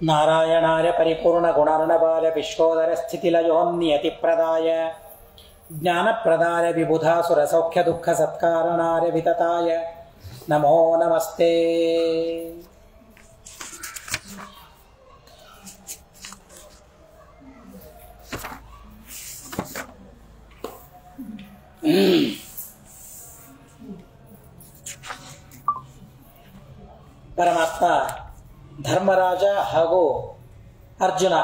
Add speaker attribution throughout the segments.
Speaker 1: ನಾರಾಯಣಾಯ ಪರಿಪೂರ್ಣ ಗುಣಾರ್ಣವಾಯ ವಿಶ್ವೋದರ ಸ್ಥಿತಿಲಯೋನ್ನಿಯತಿ ಪ್ರದಾಯ ಜ್ಞಾನಪ್ರದಾಯ ವಿಬುಧಾಸುರ ಸೌಖ್ಯ ದುಃಖ ಸತ್ಕಾರಣಾಯ ವಿತತಾಯ ನಮೋ ನಮಸ್ತೆ. ಪರಮಾತ್ಮ ಧರ್ಮರಾಜ ಹಾಗೂ ಅರ್ಜುನ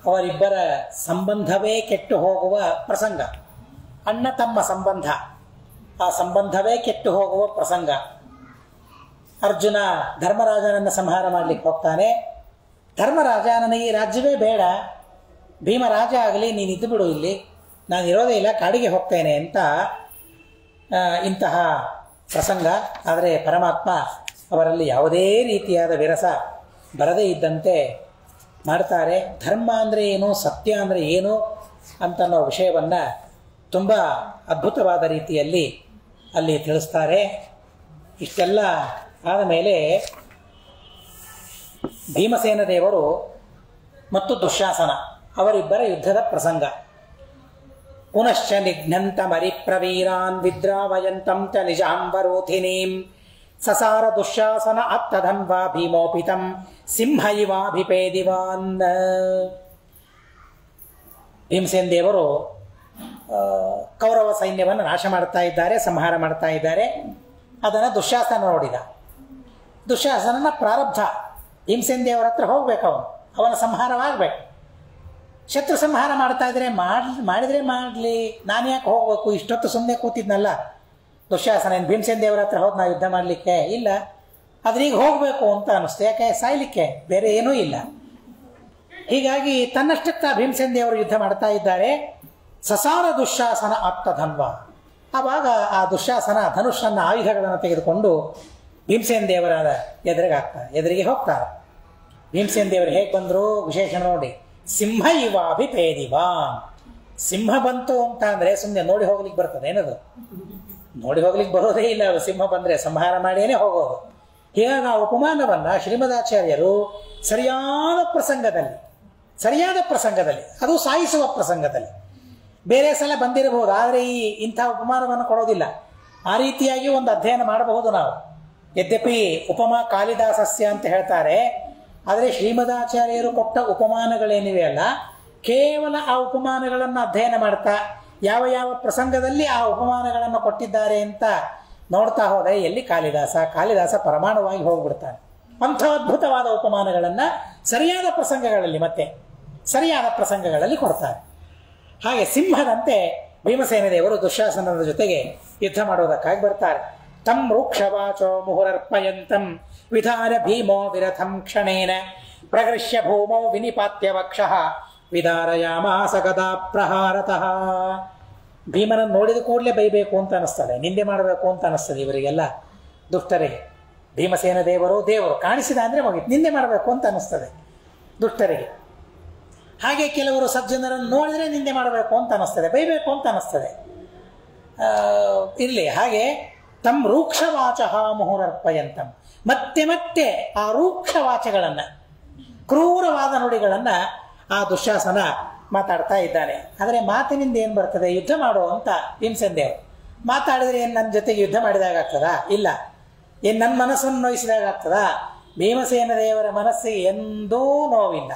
Speaker 1: ಅವರಿಬ್ಬರ ಸಂಬಂಧವೇ ಕೆಟ್ಟು ಹೋಗುವ ಪ್ರಸಂಗ. ಅಣ್ಣ ತಮ್ಮ ಸಂಬಂಧ, ಆ ಸಂಬಂಧವೇ ಕೆಟ್ಟು ಹೋಗುವ ಪ್ರಸಂಗ. ಅರ್ಜುನ ಧರ್ಮರಾಜನನ್ನು ಸಂಹಾರ ಮಾಡಲಿಕ್ಕೆ ಹೋಗ್ತಾನೆ. ಧರ್ಮರಾಜ, ನನಗೆ ಈ ರಾಜ್ಯವೇ ಬೇಡ, ಭೀಮರಾಜ ಆಗಲಿ, ನೀನು ಇದ್ದು ಬಿಡು, ಇಲ್ಲಿ ನಾನು ಇರೋದೇ ಇಲ್ಲ, ಕಾಡಿಗೆ ಹೋಗ್ತೇನೆ ಅಂತ ಇಂತಹ ಪ್ರಸಂಗ. ಆದರೆ ಪರಮಾತ್ಮ ಅವರಲ್ಲಿ ಯಾವುದೇ ರೀತಿಯಾದ ವಿರಸ ಬರದೇ ಇದ್ದಂತೆ ಮಾಡ್ತಾರೆ. ಧರ್ಮ ಅಂದರೆ ಏನು, ಸತ್ಯ ಅಂದರೆ ಏನು ಅಂತನ್ನೋ ವಿಷಯವನ್ನು ತುಂಬ ಅದ್ಭುತವಾದ ರೀತಿಯಲ್ಲಿ ಅಲ್ಲಿ ತಿಳಿಸ್ತಾರೆ. ಇಷ್ಟೆಲ್ಲ ಆದ ಮೇಲೆ ಭೀಮಸೇನ ದೇವರು ಮತ್ತು ದುಶ್ಯಾಸನ ಅವರಿಬ್ಬರ ಯುದ್ಧದ ಪ್ರಸಂಗ. ಪುನಶ್ಚ ನಿಘ್ನಂತಮರಿಪ್ರವೀರಾನ್ ವಿದ್ರಾವಯಂತಂ ಚ ನಿಜಾಂಬರೋಧಿನೀಂ ಸಸಾರ ದುಶ್ಯಾಸನ ಅತ್ತಧನ್ವಾ ಭೀಮೋಪಿತಂ ಸಿಂಹ ಇವಾಭಿಪೇದಿವಾನ್. ಭೀಮಸೇನ ದೇವರು ಕೌರವ ಸೈನ್ಯವನ್ನು ನಾಶ ಮಾಡ್ತಾ ಇದ್ದಾರೆ, ಸಂಹಾರ ಮಾಡ್ತಾ ಇದ್ದಾರೆ. ಅದನ್ನು ದುಶ್ಯಾಸನ ನೋಡಿದ. ದುಶ್ಯಾಸನನ ಪ್ರಾರಬ್ಧ, ಭೀಮಸೇನ ದೇವರ ಹತ್ರ ಹೋಗ್ಬೇಕು, ಅವನ ಸಂಹಾರವಾಗಬೇಕು. ಶತ್ರು ಸಂಹಾರ ಮಾಡ್ತಾ ಇದ್ರೆ ಮಾಡಿದರೆ ಮಾಡಲಿ, ನಾನು ಯಾಕೆ ಹೋಗ್ಬೇಕು, ಇಷ್ಟೊತ್ತು ಸುಮ್ಮನೆ ಕೂತಿದ್ನಲ್ಲ. ದುಶ್ಯಾಸನ ಭೀಮಸೇನ ದೇವರ ಹತ್ರ ಹೋದ್ ನಾವು ಯುದ್ಧ ಮಾಡಲಿಕ್ಕೆ ಇಲ್ಲ, ಆದ್ರೆ ಈಗ ಹೋಗಬೇಕು ಅಂತ ಅನ್ನಿಸ್ತು. ಯಾಕೆ, ಸಾಯ್ಲಿಕ್ಕೆ, ಬೇರೆ ಏನೂ ಇಲ್ಲ. ಹೀಗಾಗಿ ತನ್ನಷ್ಟಕ್ಕೆ ಭೀಮಸೇನ ದೇವರು ಯುದ್ಧ ಮಾಡ್ತಾ ಇದ್ದಾರೆ. ಸಸಾರ ದುಶ್ಯಾಸನ ಅತ್ತಧನ್ವ. ಆವಾಗ ಆ ದುಶ್ಯಾಸನ ಧನುಷನ್ನ ಆಯುಧಗಳನ್ನು ತೆಗೆದುಕೊಂಡು ಭೀಮಸೇನ ದೇವರ ಎದುರಿಗೆ ಹೋಗ್ತಾರೆ. ಭೀಮಸೇನ ದೇವರು ಹೇಗೆ ಬಂದರು ವಿಶೇಷ ನೋಡಿ. ಸಿಂಹ ಇವಾಭಿಪೇದಿವಾನ್. ಸಿಂಹ ಬಂತು ಅಂತ ಅಂದರೆ ಸುಮ್ಮನೆ ನೋಡಿ ಹೋಗ್ಲಿಕ್ಕೆ ಬರ್ತದೆ ಏನದು? ನೋಡಿ ಹೋಗ್ಲಿಕ್ಕೆ ಬರೋದೇ ಇಲ್ಲ. ಸಿಂಹ ಬಂದರೆ ಸಂಹಾರ ಮಾಡಿಯೇ ಹೋಗೋದು. ಹೀಗಾಗಿ ಆ ಉಪಮಾನವನ್ನು ಶ್ರೀಮದಾಚಾರ್ಯರು ಸರಿಯಾದ ಪ್ರಸಂಗದಲ್ಲಿ ಅದು ಸಾಯಿಸುವ ಪ್ರಸಂಗದಲ್ಲಿ ಬೇರೆ ಸಲ ಬಂದಿರಬಹುದು, ಆದರೆ ಇಂಥ ಉಪಮಾನವನ್ನು ಕೊಡೋದಿಲ್ಲ. ಆ ರೀತಿಯಾಗಿ ಒಂದು ಅಧ್ಯಯನ ಮಾಡಬಹುದು ನಾವು. ಯದ್ಯಪಿ ಉಪಮಾ ಕಾಳಿದಾಸಸ್ಯ ಅಂತ ಹೇಳ್ತಾರೆ, ಆದರೆ ಶ್ರೀಮದಾಚಾರ್ಯರು ಕೊಟ್ಟ ಉಪಮಾನಗಳೇನಿವೆ ಅಲ್ಲ, ಕೇವಲ ಆ ಉಪಮಾನಗಳನ್ನು ಅಧ್ಯಯನ ಮಾಡ್ತಾ ಯಾವ ಯಾವ ಪ್ರಸಂಗದಲ್ಲಿ ಆ ಉಪಮಾನಗಳನ್ನು ಕೊಟ್ಟಿದ್ದಾರೆ ಅಂತ ನೋಡ್ತಾ ಹೋದರೆ ಎಲ್ಲಿ ಕಾಳಿದಾಸ ಪರಮಾಣುವಾಗಿ ಹೋಗ್ಬಿಡ್ತಾನೆ. ಅಂಥ ಅದ್ಭುತವಾದ ಉಪಮಾನಗಳನ್ನು ಸರಿಯಾದ ಪ್ರಸಂಗಗಳಲ್ಲಿ ಕೊಡ್ತಾರೆ. ಹಾಗೆ ಸಿಂಹದಂತೆ ಭೀಮಸೇನ ದೇವರು ದುಶ್ಯಾಸನದ ಜೊತೆಗೆ ಯುದ್ಧ ಮಾಡುವುದಕ್ಕಾಗಿ ಬರ್ತಾರೆ. ತಂ ರೂಕ್ಷವಾಚೋ ಮುಹುರರ್ಪಯಂತಂ ವಿಧಾನ ಭೀಮೋ ವಿರಥಂ ಕ್ಷಣೇನ ಪ್ರಗೃಶ್ಯ ಭೂಮೋ ವಿನಿಪಾತ್ಯ ವಕ್ಷಃ ವಿದಾರಯಾಮಾಸ ಗದಾ ಪ್ರಹಾರತಃ. ಭೀಮನನ್ನು ನೋಡಿದ ಕೂಡಲೇ ಬೈಬೇಕು ಅಂತ ಅನಿಸ್ತದೆ, ನಿಂದೆ ಮಾಡಬೇಕು ಅಂತ ಅನಿಸ್ತದೆ ಇವರಿಗೆಲ್ಲ ದುಷ್ಟರಿಗೆ. ಭೀಮಸೇನ ದೇವರು ಕಾಣಿಸಿದ ಅಂದರೆ ಮುಗಿತು, ನಿಂದೆ ಮಾಡಬೇಕು ಅಂತ ಅನಿಸ್ತದೆ ದುಷ್ಟರಿಗೆ. ಹಾಗೆ ಕೆಲವರು ಸಜ್ಜನರನ್ನು ನೋಡಿದರೆ ನಿಂದೆ ಮಾಡಬೇಕು ಅಂತ ಅನಿಸ್ತದೆ, ಬೈಬೇಕು ಅಂತ ಅನಿಸ್ತದೆ. ಇರಲಿ. ಹಾಗೆ ತಮ್ಮ ರೂಕ್ಷವಾಚಃ ಮುಹುರರ್ಪಯಂತಂ, ಮತ್ತೆ ಆ ರೂಕ್ಷವಾಚಗಳನ್ನು, ಕ್ರೂರವಾದ ನುಡಿಗಳನ್ನು ಆ ದುಶ್ಯಾಸನ ಮಾತಾಡ್ತಾ ಇದ್ದಾನೆ. ಆದರೆ ಮಾತಿನಿಂದ ಏನು ಬರ್ತದೆ? ಯುದ್ಧ ಮಾಡು ಅಂತ ಭೀಮಸೇನ ದೇವರು ಮಾತಾಡಿದ್ರೆ ಏನು ನನ್ನ ಜೊತೆಗೆ ಯುದ್ಧ ಮಾಡಿದಾಗ ಆಗ್ತದಾ? ಇಲ್ಲ. ಏನು ನನ್ನ ಮನಸ್ಸನ್ನು ನೋಯಿಸಿದಾಗ ಆಗ್ತದಾ? ಭೀಮಸೇನ ದೇವರ ಮನಸ್ಸಿಗೆ ಎಂದೂ ನೋವಿಲ್ಲ,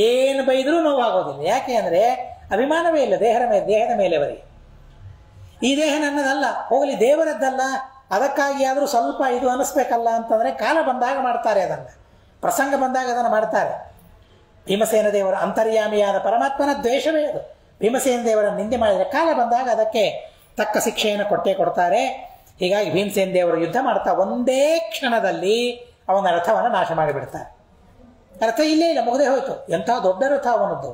Speaker 1: ಏನು ಬೈದರೂ ನೋವಾಗೋದಿಲ್ಲ. ಯಾಕೆ ಅಂದರೆ ಅಭಿಮಾನವೇ ಇಲ್ಲ ದೇಹದ ಮೇಲೆ ಅವರಿಗೆ. ಈ ದೇಹ ನನ್ನದಲ್ಲ, ಹೋಗಲಿ ದೇವರದ್ದಲ್ಲ, ಅದಕ್ಕಾಗಿ ಆದರೂ ಸ್ವಲ್ಪ ಇದು ಅನ್ನಿಸ್ಬೇಕಲ್ಲ ಅಂತಂದರೆ ಕಾಲ ಬಂದಾಗ ಮಾಡ್ತಾರೆ, ಅದನ್ನು ಪ್ರಸಂಗ ಬಂದಾಗ ಅದನ್ನು ಮಾಡ್ತಾರೆ. ಭೀಮಸೇನ ದೇವರ ಅಂತರ್ಯಾಮಿಯಾದ ಪರಮಾತ್ಮನ ದ್ವೇಷವೇ ಅದು. ಭೀಮಸೇನ ದೇವರ ನಿಂದೆ ಮಾಡಿದರೆ ಕಾಲ ಬಂದಾಗ ಅದಕ್ಕೆ ತಕ್ಕ ಶಿಕ್ಷೆಯನ್ನು ಕೊಡ್ತಾರೆ. ಹೀಗಾಗಿ ಭೀಮಸೇನ ದೇವರು ಯುದ್ಧ ಮಾಡ್ತಾ ಒಂದೇ ಕ್ಷಣದಲ್ಲಿ ಅವನ ರಥವನ್ನು ನಾಶ ಮಾಡಿಬಿಡ್ತಾರೆ. ರಥ ಇಲ್ಲೇ ಇಲ್ಲ, ಮುಗದೆ ಹೋಯಿತು. ಎಂಥ ದೊಡ್ಡ ರಥ ಅವನದ್ದು,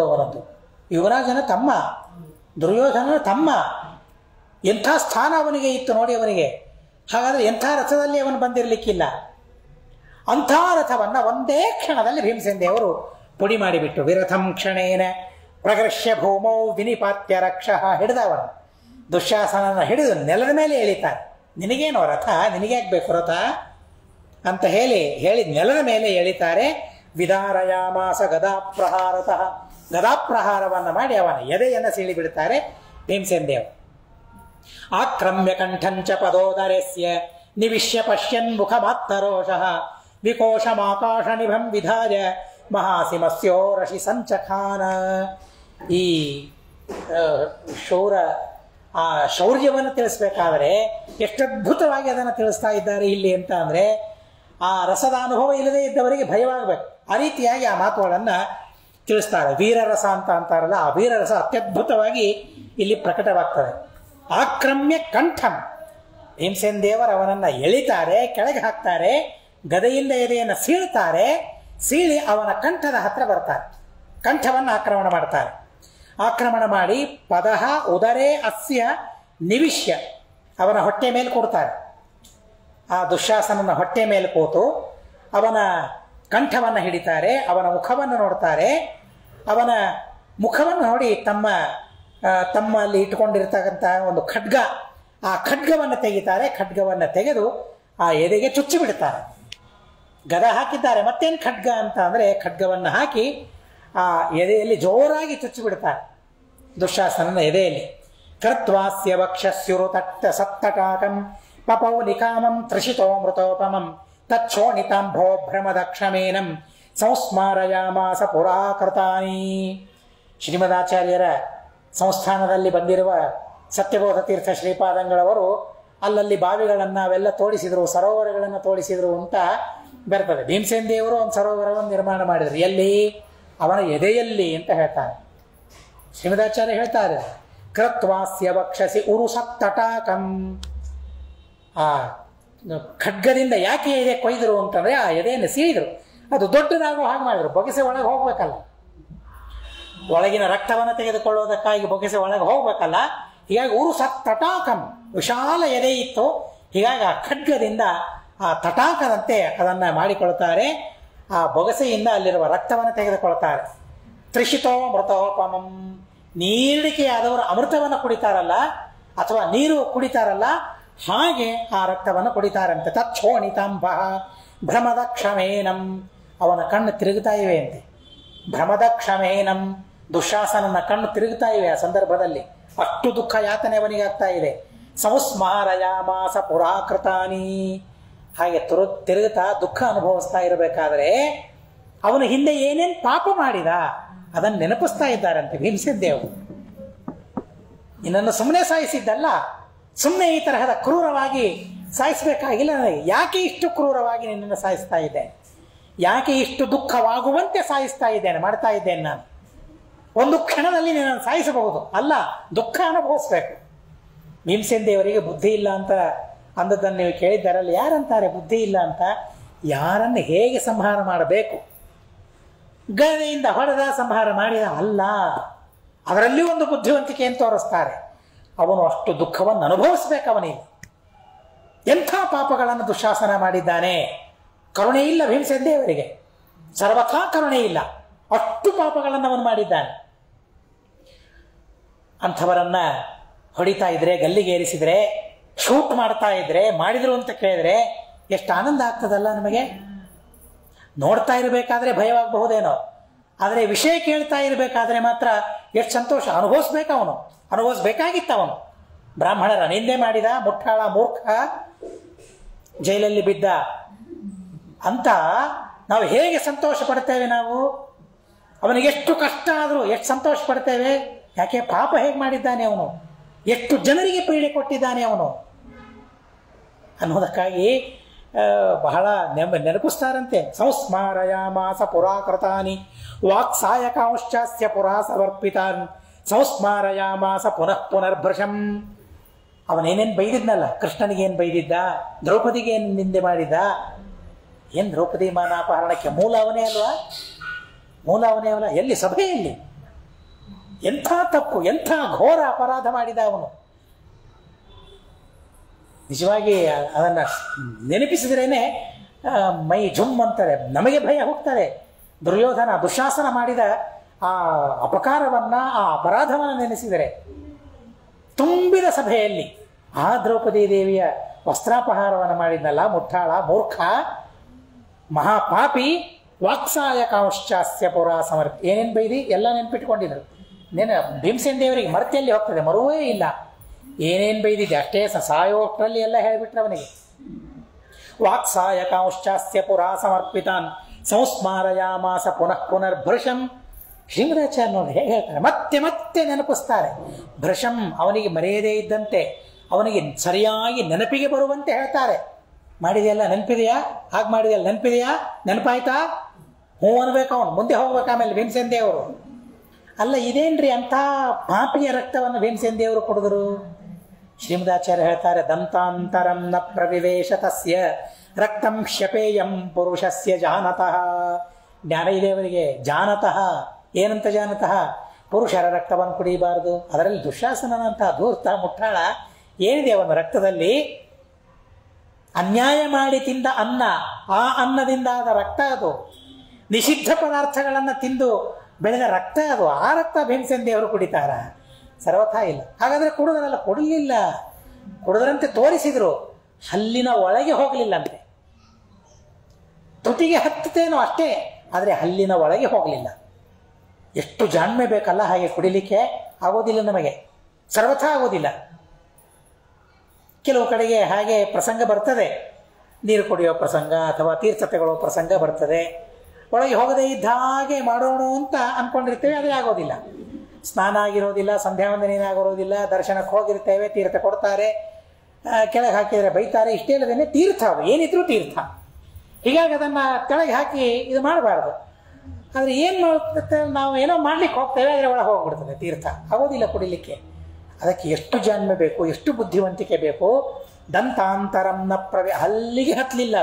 Speaker 1: ಅವನದ್ದು. ಯುವರಾಜನ ತಮ್ಮ, ದುರ್ಯೋಧನನ ತಮ್ಮ. ಎಂಥ ಸ್ಥಾನ ಅವನಿಗೆ ಇತ್ತು ನೋಡಿ ಅವನಿಗೆ. ಹಾಗಾದರೆ ಎಂಥ ರಥದಲ್ಲಿ ಅವನು ಬಂದಿರಲಿಕ್ಕಿಲ್ಲ. ಅಂಥ ರಥವನ್ನು ಒಂದೇ ಕ್ಷಣದಲ್ಲಿ ಭೀಮಸೇನ ದೇವರು ಪುಡಿ ಮಾಡಿಬಿಟ್ಟು ವಿರಥಂ ಕ್ಷಣೇನ ಪ್ರಗೃಶ್ಯ ಭೂಮೌ ವಿನಿಪಾತ್ಯ ರಕ್ಷಃ. ಹಿಡಿದವನು ದುಶ್ಯಾಸನನ ಹಿಡಿದು ನೆಲದ ಮೇಲೆ ಎಳಿತಾರೆ. ನಿನಗೇನೋ ರಥ, ನಿನಗೆ ಬೇಕು ರಥ? ಅಂತ ಹೇಳಿ ನೆಲದ ಮೇಲೆ ಎಳಿತಾರೆ. ವಿದಾರಯಾಮಾಸ ಗದಾಪ್ರಹಾರತಃ, ಗದಾಪ್ರಹಾರವನ್ನು ಮಾಡಿ ಅವನ ಎದೆಯನ್ನು ಸೀಳಿ ಬಿಡ್ತಾರೆ ಭೀಮಸೇನ ದೇವರು. ಆಕ್ರಮ್ಯ ಕಂಠಂಚ ಪದೋದರಸ್ಯ ನಿವಿಶ್ಯ ಪಶ್ಯನ್ ಮುಖಮಾತ್ತರೋಷಃ ವಿಕೋಶಮಾಕಾಶ ನಿಭಂ ವಿಧಾಯ ಮಹಾಸಿಮಸ್ಯೋ ರಶಿ ಸಂಚಖಾನ. ಈ ಶೌರ್ಯವನ್ನು ತಿಳಿಸ್ಬೇಕಾದ್ರೆ ಎಷ್ಟು ಅದ್ಭುತವಾಗಿ ಅದನ್ನು ತಿಳಿಸ್ತಾ ಇದ್ದಾರೆ ಇಲ್ಲಿ ಅಂತ ಅಂದರೆ, ಆ ರಸದ ಅನುಭವ ಇಲ್ಲದೆ ಇದ್ದವರಿಗೆ ಭಯವಾಗಬೇಕು. ಆ ರೀತಿಯಾಗಿ ಆ ಮಾತುಗಳನ್ನು ತಿಳಿಸ್ತಾರೆ. ವೀರರಸ ಅಂತ ಅಂತಾರಲ್ಲ, ಆ ವೀರರಸ ಅತ್ಯದ್ಭುತವಾಗಿ ಇಲ್ಲಿ ಪ್ರಕಟವಾಗ್ತದೆ. ಆಕ್ರಮ್ಯ ಕಂಠಂ, ಭೀಮಸೇನ ದೇವರು ಅವನನ್ನು ಎಳಿತಾರೆ, ಕೆಳಗೆ ಹಾಕ್ತಾರೆ, ಗದೆಯಿಂದ ಎದೆಯನ್ನು ಸೀಳ್ತಾರೆ, ಸೀಳಿ ಅವನ ಕಂಠದ ಹತ್ರ ಬರ್ತಾರೆ, ಕಂಠವನ್ನು ಆಕ್ರಮಣ ಮಾಡ್ತಾರೆ. ಆಕ್ರಮಣ ಮಾಡಿ ಪದಹ ಉದರೇ ಅಸ್ಯ ನಿವಿಶ್ಯ, ಅವನ ಹೊಟ್ಟೆ ಮೇಲೆ ಕೂಡ್ತಾರೆ. ಆ ದುಶ್ಯಾಸನನ ಹೊಟ್ಟೆ ಮೇಲೆ ಕೂತು ಅವನ ಕಂಠವನ್ನು ಹಿಡಿತಾರೆ, ಅವನ ಮುಖವನ್ನು ನೋಡ್ತಾರೆ. ಅವನ ಮುಖವನ್ನು ನೋಡಿ ತಮ್ಮಲ್ಲಿ ಇಟ್ಕೊಂಡಿರ್ತಕ್ಕಂಥ ಒಂದು ಖಡ್ಗ, ಆ ಖಡ್ಗವನ್ನು ತೆಗಿತಾರೆ. ಖಡ್ಗವನ್ನು ತೆಗೆದು ಆ ಎದೆಗೆ ಚುಚ್ಚಿ ಬಿಡ್ತಾರೆ. ಗದ ಹಾಕಿದ್ದಾರೆ, ಮತ್ತೇನು ಖಡ್ಗ ಅಂತ ಅಂದರೆ ಖಡ್ಗವನ್ನು ಹಾಕಿ ಆ ಎದೆಯಲ್ಲಿ ಜೋರಾಗಿ ಚುಚ್ಚಿ ಬಿಡ್ತಾರೆ ದುಶ್ಯಾಸನನ ಎದೆಯಲ್ಲಿ. ಕೃತ್ವಾಸ್ಯ ವಕ್ಷಸ್ಯುರು ತಟ್ಟ ಸತ್ತಟಾಕಂ ಪಪೌ ನಿಕಾಮಂ ತ್ರಿಷಿತೋ ಮೃತೋಪಮಂ ತಚ್ಛೋಣಿತಾಂಭೋ ಭ್ರಮದಕ್ಷಮೇನಂ ಸಂಸ್ಮಾರಯಾಮಾಸ ಪುರಾಕೃತಾನಿ. ಶ್ರೀಮದಾಚಾರ್ಯರ ಸಂಸ್ಥಾನದಲ್ಲಿ ಬಂದಿರುವ ಸತ್ಯಬೋಧ ತೀರ್ಥ ಶ್ರೀಪಾದಂಗಳವರು ಅಲ್ಲಲ್ಲಿ ಬಾವಿಗಳನ್ನು ಅವೆಲ್ಲ ತೋಡಿಸಿದ್ರು, ಸರೋವರಗಳನ್ನು ತೋಡಿಸಿದ್ರು ಅಂತ ಬರ್ತದೆ. ಭೀಮಸೇನ ದೇವರು ಒಂದು ಸರೋವರವನ್ನು ನಿರ್ಮಾಣ ಮಾಡಿದರು. ಎಲ್ಲಿ? ಅವನ ಎದೆಯಲ್ಲಿ ಅಂತ ಹೇಳ್ತಾರೆ. ಶ್ರೀಮದಾಚಾರ್ಯ ಹೇಳ್ತಾರೆ, ಕೃತ್ವಾಸ್ಯ ವಕ್ಷಸಿ ಉರು ಸತ್ತಟಾಕಂ. ಆ ಖಡ್ಗದಿಂದ ಯಾಕೆ ಎದೆ ಕೊಯ್ದರು ಅಂತಂದರೆ ಆ ಎದೆಯನ್ನು ಸೀಳಿದರು. ಅದು ದೊಡ್ಡದಾಗೋ ಹಾಗೆ ಮಾಡಿದರು. ಬೊಗೆಸೆ ಒಳಗೆ ಹೋಗ್ಬೇಕಲ್ಲ, ಒಳಗಿನ ರಕ್ತವನ್ನು ತೆಗೆದುಕೊಳ್ಳೋದಕ್ಕಾಗಿ ಬೊಗೆಸೆ ಒಳಗೆ ಹೋಗ್ಬೇಕಲ್ಲ. ಹೀಗಾಗಿ ಉರು ಸತ್ತಟಾಕಂ, ವಿಶಾಲ ಎದೆ ಇತ್ತು. ಹೀಗಾಗಿ ಆ ಖಡ್ಗದಿಂದ ಆ ತಟಾಕದಂತೆ ಅದನ್ನು ಮಾಡಿಕೊಳ್ತಾರೆ. ಆ ಬೊಗಸೆಯಿಂದ ಅಲ್ಲಿರುವ ರಕ್ತವನ್ನು ತೆಗೆದುಕೊಳ್ತಾರೆ. ತ್ರಿಷಿತೋ ಮೃತೋಪಮಂ, ನೀರಿಡಿಕೆಯಾದವರು ಅಮೃತವನ್ನು ಕುಡಿತಾರಲ್ಲ ಅಥವಾ ನೀರು ಕುಡಿತಾರಲ್ಲ, ಹಾಗೆ ಆ ರಕ್ತವನ್ನು ಕುಡಿತಾರಂತೆ. ತಚ್ಛೋಣಿತಾಂಬ ಭ್ರಮದ ಕ್ಷಮೇನಂ, ಅವನ ಕಣ್ಣು ತಿರುಗುತ್ತಾ ಇವೆ ಅಂತೆ. ಭ್ರಮದ ಕ್ಷಮೇನಂ, ದುಶ್ಯಾಸನನ ಕಣ್ಣು ತಿರುಗುತ್ತಾ ಇವೆ ಆ ಸಂದರ್ಭದಲ್ಲಿ. ಅಷ್ಟು ದುಃಖ ಯಾತನೆ ಅವನಿಗಾಗ್ತಾ ಇದೆ. ಸಂಸ್ಮಾರಯಾಮಾಸ ಪುರಾಕೃತಾನಿ, ಹಾಗೆ ತಿರುಗುತ್ತಾ ದುಃಖ ಅನುಭವಿಸ್ತಾ ಇರಬೇಕಾದ್ರೆ ಅವನು ಹಿಂದೆ ಏನೇನು ಪಾಪ ಮಾಡಿದ ಅದನ್ನು ನೆನಪಿಸ್ತಾ ಇದ್ದಾರಂತೆ ಭೀಮಸೇನ ದೇವರು. ಇನ್ನನ್ನು ಸುಮ್ಮನೆ ಸಾಯಿಸಿದ್ದಲ್ಲ, ಸುಮ್ಮನೆ ಈ ತರಹದ ಕ್ರೂರವಾಗಿ ಸಾಯಿಸಬೇಕಾಗಿಲ್ಲ ನನಗೆ. ಯಾಕೆ ಇಷ್ಟು ಕ್ರೂರವಾಗಿ ನಿನ್ನನ್ನು ಸಾಯಿಸ್ತಾ ಇದ್ದೇನೆ? ಯಾಕೆ ಇಷ್ಟು ದುಃಖವಾಗುವಂತೆ ಸಾಯಿಸ್ತಾ ಇದ್ದೇನೆ, ಮಾಡ್ತಾ ಇದ್ದೇನೆ ನಾನು? ಒಂದು ಕ್ಷಣದಲ್ಲಿ ನಿನ್ನನ್ನು ಸಾಯಿಸಬಹುದು, ಅಲ್ಲ, ದುಃಖ ಅನುಭವಿಸ್ಬೇಕು. ಭೀಮಸೇನ ದೇವರಿಗೆ ಬುದ್ಧಿ ಇಲ್ಲ ಅಂತ ಅಂದದ್ದನ್ನು ನೀವು ಕೇಳಿದ್ದಾರಲ್ಲ. ಯಾರಂತಾರೆ ಬುದ್ಧಿ ಇಲ್ಲ ಅಂತ? ಯಾರನ್ನು ಹೇಗೆ ಸಂಹಾರ ಮಾಡಬೇಕು, ಗದೆಯಿಂದ ಹೊಡೆದ ಸಂಹಾರ ಮಾಡಿದ ಅಲ್ಲ, ಅದರಲ್ಲಿ ಒಂದು ಬುದ್ಧಿವಂತಿಕೆಯನ್ನು ತೋರಿಸ್ತಾರೆ. ಅವನು ಅಷ್ಟು ದುಃಖವನ್ನು ಅನುಭವಿಸ್ಬೇಕು. ಅವನಿಗೆ ಎಂಥ ಪಾಪಗಳನ್ನು ದುಶ್ಯಾಸನ ಮಾಡಿದ್ದಾನೆ. ಕರುಣೆ ಇಲ್ಲ ಭೀಮಸೇನ ದೇವರಿಗೆ, ಸರ್ವಥಾ ಕರುಣೆ ಇಲ್ಲ. ಅಷ್ಟು ಪಾಪಗಳನ್ನು ಅವನು ಮಾಡಿದ್ದಾನೆ. ಅಂಥವರನ್ನ ಹೊಡಿತಾ ಇದ್ರೆ, ಗಲ್ಲಿಗೇರಿಸಿದ್ರೆ, ಶೂಟ್ ಮಾಡ್ತಾ ಇದ್ರೆ, ಮಾಡಿದ್ರು ಅಂತ ಕೇಳಿದ್ರೆ ಎಷ್ಟು ಆನಂದ ಆಗ್ತದಲ್ಲ ನಮಗೆ. ನೋಡ್ತಾ ಇರಬೇಕಾದ್ರೆ ಭಯವಾಗಬಹುದೇನೋ, ಆದರೆ ವಿಷಯ ಕೇಳ್ತಾ ಇರಬೇಕಾದ್ರೆ ಮಾತ್ರ ಎಷ್ಟು ಸಂತೋಷ. ಅನುಭವಿಸ್ಬೇಕಾಗಿತ್ತು ಅವನು. ಬ್ರಾಹ್ಮಣರ ನಿಂದೆ ಮಾಡಿದ, ಮುಟ್ಟಾಳ, ಮೂರ್ಖ, ಜೈಲಲ್ಲಿ ಬಿದ್ದ ಅಂತ ನಾವು ಹೇಗೆ ಸಂತೋಷ ಪಡ್ತೇವೆ? ನಾವು ಅವನಿಗೆ ಎಷ್ಟು ಕಷ್ಟ ಆದರೂ ಎಷ್ಟು ಸಂತೋಷ ಪಡ್ತೇವೆ. ಯಾಕೆ? ಪಾಪ ಹೇಗೆ ಮಾಡಿದ್ದಾನೆ ಅವನು, ಎಷ್ಟು ಜನರಿಗೆ ಪೀಡೆ ಕೊಟ್ಟಿದ್ದಾನೆ ಅವನು ಅನ್ನೋದಕ್ಕಾಗಿ ಬಹಳ ನೆನಪಿಸ್ತಾರಂತೆ. ಸಂಸ್ಮಾರಯಾಮಾಸ ಪುರಾಕೃತಾನಿ ವಾಕ್ಸಾಯಕಾಂಶ್ಚಾಸ್ಯ ಪುರಾ ಸಮರ್ಪಿತಾನ್ ಸಂಸ್ಮಾರಯಾಮಾಸ ಪುನಃ ಪುನರ್ಭೃಶಂ. ಅವನೇನೇನು ಬೈದಿದ್ನಲ್ಲ, ಕೃಷ್ಣನಿಗೆ ಏನು ಬೈದಿದ್ದ, ದ್ರೌಪದಿಗೆ ಏನು ನಿಂದೆ ಮಾಡಿದ್ದ. ಏನು ದ್ರೌಪದಿ ಮಾನಾಪಹರಣಕ್ಕೆ ಮೂಲ ಅವನೇ ಅಲ್ವಾ? ಮೂಲ ಅವನೇ ಅಲ್ಲ. ಎಲ್ಲಿ? ಸಭೆಯಲ್ಲಿ. ಎಂಥ ತಪ್ಪು, ಎಂಥ ಘೋರ ಅಪರಾಧ ಮಾಡಿದ ಅವನು. ನಿಜವಾಗಿ ಅದನ್ನು ನೆನಪಿಸಿದ್ರೇನೆ ಮೈ ಜುಮ್ ಅಂತಾರೆ, ನಮಗೆ ಭಯ ಹೋಗ್ತಾರೆ. ದುಶ್ಯಾಸನ ಮಾಡಿದ ಆ ಅಪಕಾರವನ್ನು, ಆ ಅಪರಾಧವನ್ನು ನೆನೆಸಿದರೆ ತುಂಬಿದ ಸಭೆಯಲ್ಲಿ ಆ ದ್ರೌಪದಿ ದೇವಿಯ ವಸ್ತ್ರಾಪಹಾರವನ್ನು ಮಾಡಿದ್ನಲ್ಲ, ಮುಟ್ಟಾಳ, ಮೂರ್ಖ, ಮಹಾಪಾಪಿ ವಾಕ್ಸಾಯಕಾಂಶ್ಚಾಸ್ಯ ಪುರ ಸಮರ್ಥ. ಏನೇನು ಬೈದಿ ಎಲ್ಲ ನೆನ್ಪಿಟ್ಕೊಂಡಿದ್ರು. ಭೀಮಸೇನ ದೇವರಿಗೆ ಮರ್ತಿಯಲ್ಲಿ ಹೋಗ್ತದೆ, ಮರುವೇ ಇಲ್ಲ. ಏನೇನು ಬೈದಿದೆ ಅಷ್ಟೇ ಸಾಯೋಷ್ಟರಲ್ಲಿ ಎಲ್ಲ ಹೇಳಿಬಿಟ್ರೆ ಅವನಿಗೆ. ವಾಕ್ಸಾಯಕಾಂಶ್ಚಾಸ್ಯ ಪುರ ಸಮರ್ಪಿತಾನ್ ಸಂಸ್ಮಾರಯಾಮಾಸ ಪುನಃ ಪುನರ್ಭೃಶಂ. ಶ್ರೀಮದಾಚಾರ್ಯ ನೋಡಿ ಹೇಗೆ ಹೇಳ್ತಾರೆ, ಮತ್ತೆ ಮತ್ತೆ ನೆನಪಿಸ್ತಾರೆ. ಭೃಶಂ ಅವನಿಗೆ ಮರೆಯದೇ ಇದ್ದಂತೆ, ಅವನಿಗೆ ಸರಿಯಾಗಿ ನೆನಪಿಗೆ ಬರುವಂತೆ ಹೇಳ್ತಾರೆ. ಮಾಡಿದೆಯಲ್ಲ ನೆನಪಿದೆಯಾ, ಹಾಗೆ ಮಾಡಿದೆಯಲ್ಲ ನೆನಪಿದೆಯಾ, ನೆನಪಾಯ್ತಾ, ಹ್ಞೂ ಅನ್ಬೇಕು. ಅವನು ಮುಂದೆ ಹೋಗ್ಬೇಕು. ಆಮೇಲೆ ಭೀಮಸೇನ ದೇವರು ಅಲ್ಲ ಇದೇನ್ರಿ ಅಂಥ ಪಾಪಿಯ ರಕ್ತವನ್ನು ಭೀಮಸೇನ ದೇವರು ಕುಡಿದ್ರು. ಶ್ರೀಮದಾಚಾರ್ಯ ಹೇಳ್ತಾರೆ, ದಂತಾಂತರಂ ನ ಪ್ರವಿವೇಶ ತಸ್ಯ ರಕ್ತಂ ಕ್ಷಪೇಯಂ ಪುರುಷಸ್ಯ ಜಾನತಃ. ಜ್ಞಾನ ಇದೆ ಅವರಿಗೆ. ಜಾನತಃ ಏನಂತ ಜಾನತಃ, ಪುರುಷರ ರಕ್ತವನ್ನು ಕುಡಿಯಬಾರದು. ಅದರಲ್ಲಿ ದುಶ್ಯಾಸನಂತಹ ಧೂರ್ತ ಮುಟ್ಟಾಳ ಏನಿದೆ ಅವನ ರಕ್ತದಲ್ಲಿ, ಅನ್ಯಾಯ ಮಾಡಿ ತಿಂದ ಅನ್ನ, ಆ ಅನ್ನದಿಂದ ಆದ ರಕ್ತ ಅದು. ನಿಷಿದ್ಧ ಪದಾರ್ಥಗಳನ್ನು ತಿಂದು ಬೆಳೆದ ರಕ್ತ ಅದು. ಆ ರಕ್ತ ಭೀಮಸೇನ ದೇವರು ಕುಡಿತಾರ? ಸರ್ವಥಾ ಇಲ್ಲ. ಹಾಗಾದ್ರೆ ಕುಡಿದ್ರಲ್ಲ, ಕುಡಲಿಲ್ಲ. ಕುಡಿದ್ರಂತೆ ತೋರಿಸಿದ್ರು, ಹಲ್ಲಿನ ಒಳಗೆ ಹೋಗಲಿಲ್ಲಂತೆ. ತುಟಿಗೆ ಹತ್ತತೇನೋ ಅಷ್ಟೇ, ಆದರೆ ಹಲ್ಲಿನ ಒಳಗೆ ಹೋಗಲಿಲ್ಲ. ಎಷ್ಟು ಜಾಣ್ಮೆ ಬೇಕಲ್ಲ ಹಾಗೆ ಕುಡಿಲಿಕ್ಕೆ. ಆಗೋದಿಲ್ಲ ನಮಗೆ, ಸರ್ವಥಾ ಆಗೋದಿಲ್ಲ. ಕೆಲವು ಕಡೆಗೆ ಹಾಗೆ ಪ್ರಸಂಗ ಬರ್ತದೆ, ನೀರು ಕುಡಿಯೋ ಪ್ರಸಂಗ ಅಥವಾ ತೀರ್ಥ ತಗೊಳ್ಳೋ ಪ್ರಸಂಗ ಬರ್ತದೆ. ಒಳಗೆ ಹೋಗದೇ ಇದ್ದ ಹಾಗೆ ಮಾಡೋಣ ಅಂತ ಅಂದ್ಕೊಂಡಿರ್ತೇವೆ, ಅದೇ ಆಗೋದಿಲ್ಲ. ಸ್ನಾನ ಆಗಿರೋದಿಲ್ಲ, ಸಂಧ್ಯಾ ವಂದನೆ ಆಗಿರೋದಿಲ್ಲ, ದರ್ಶನಕ್ಕೆ ಹೋಗಿರ್ತೇವೆ, ತೀರ್ಥ ಕೊಡ್ತಾರೆ, ಕೆಳಗೆ ಹಾಕಿದರೆ ಬೈತಾರೆ. ಇಷ್ಟೇ ಇಲ್ಲದೇನೆ ತೀರ್ಥ, ಅದು ಏನಿದ್ರು ತೀರ್ಥ. ಹೀಗಾಗಿ ಅದನ್ನು ಕೆಳಗೆ ಹಾಕಿ ಇದು ಮಾಡಬಾರ್ದು. ಆದರೆ ಏನು ಮಾಡುತ್ತೆ, ನಾವು ಏನೋ ಮಾಡ್ಲಿಕ್ಕೆ ಹೋಗ್ತೇವೆ, ಅದರ ಒಳಗೆ ಹೋಗ್ಬಿಡ್ತದೆ ತೀರ್ಥ. ಆಗೋದಿಲ್ಲ ಕುಡಿಲಿಕ್ಕೆ. ಅದಕ್ಕೆ ಎಷ್ಟು ಜನ್ಮ ಬೇಕು, ಎಷ್ಟು ಬುದ್ಧಿವಂತಿಕೆ ಬೇಕು. ದಂತಾಂತರಂ ನ ಹಲ್ಲಿಗೆ ಹತ್ತಲಿಲ್ಲ